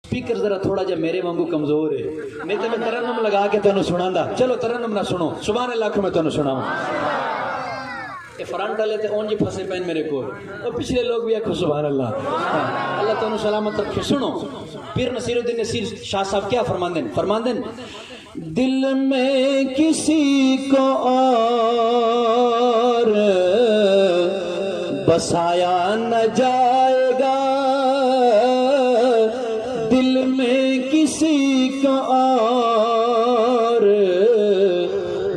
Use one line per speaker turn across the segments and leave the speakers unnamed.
Speaker जरा थोड़ा जा मेरे वांगू कमजोर है, नहीं तो मैं तरन्नुम लगा के तुहानू सुनांदा। चलो तरन्नुम ना सुनो, सुभान अल्लाह मैं तुहानू सुनावां। ये फ्रंट वाले ते ओंज फसे पैन मेरे को, और पिछले लोग भी आखो सुभान अल्लाह। अल्लाह तुहानू सलामत रखे। सुनो पीर नसीरुद्दीन नसीर शाह साहब क्या फरमांदे, दिल में किसी को और बसाया न जाएगा, दिल में किसी को और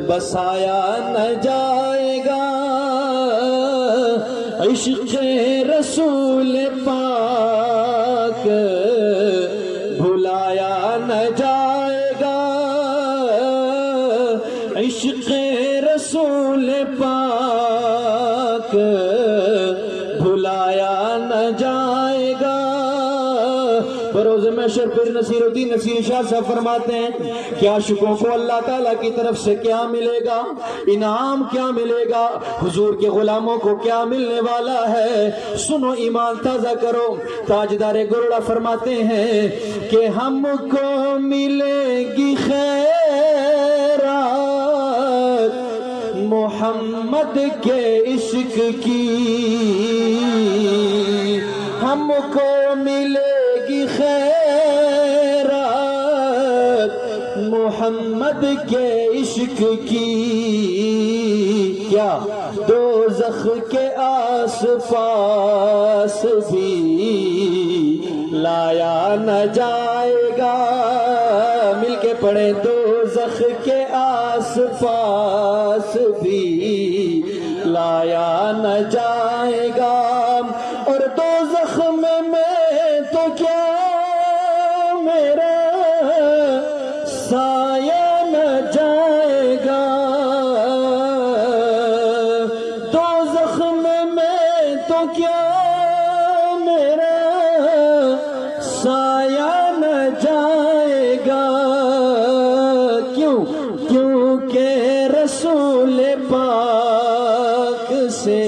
बसाया न जाएगा, इश्क़ रसूल पाक भुलाया न जाएगा, इश्क़ रसूल पाक भुलाया न जाएगा। बरोज़ महशर पीर नसीरुद्दीन नसीर शाह साहब फरमाते हैं कि आशिकों को अल्लाह ताला की तरफ से क्या मिलेगा, इनाम क्या मिलेगा, हुजूर के गुलामों को क्या मिलने वाला है। सुनो ईमान ताज़ा करो। ताजदार गुरड़ा फरमाते हैं कि हमको मिलेगी खैरात मोहम्मद के इश्क की, हमको मिलेगी खैरात मोहम्मद के इश्क की। क्या दोज़ख के आस पास भी लाया न जाएगा, मिलके पढ़े, दोज़ख के आस पास भी लाया न जाएगा, और दोज़ख में मैं तो क्या मेरा साया न जाएगा, दोज़ख में मैं तो क्या मेरा साया न जाएगा। क्यों? क्योंकि रसूल पाक से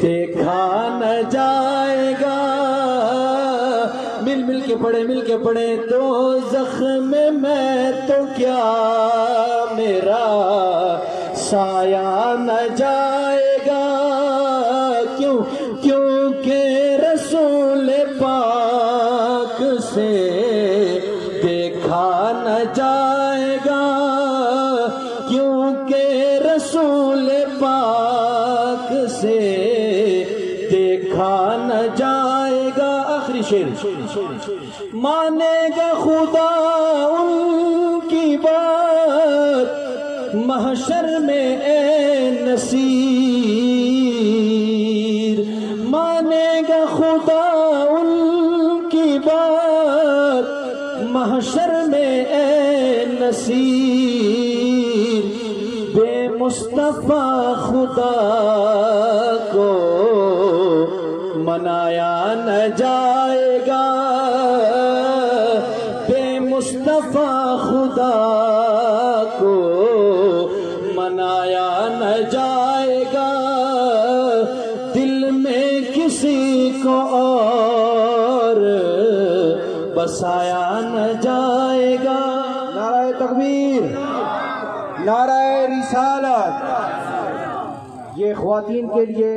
देखा न जाएगा। मिल के पढ़े, तो जख्म में मैं तो क्या मेरा साया न जाएगा। क्यों? क्योंकि रसूल पाक से देखा न जाएगा, क्योंकि रसूल पाक से देखा न जाएगा। आखिरी शेर, मानेगा खुदा उनकी बात महशर में ए नसीर, मानेगा खुदा उनकी बात महशर में ए नसीर। बे मुस्तफा खुदा को मनाया न जाएगा, बे मुस्तफा खुदा को मनाया न जाएगा, दिल में किसी को और बसाया न जाएगा।
नाराए तकबीर, नाराए रिसालत। ये ख्वातीन के लिए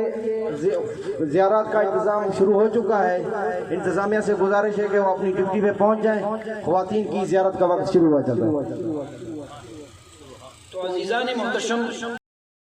ज़ियारत का इंतज़ाम शुरू हो चुका है। इंतज़ामिया से गुजारिश है कि वो अपनी ड्यूटी पे पहुंच जाएं। ख्वातीन की ज़ियारत का वक्त शुरू हुआ चल रहा है।
तो अज़ीज़ान मोहतरम,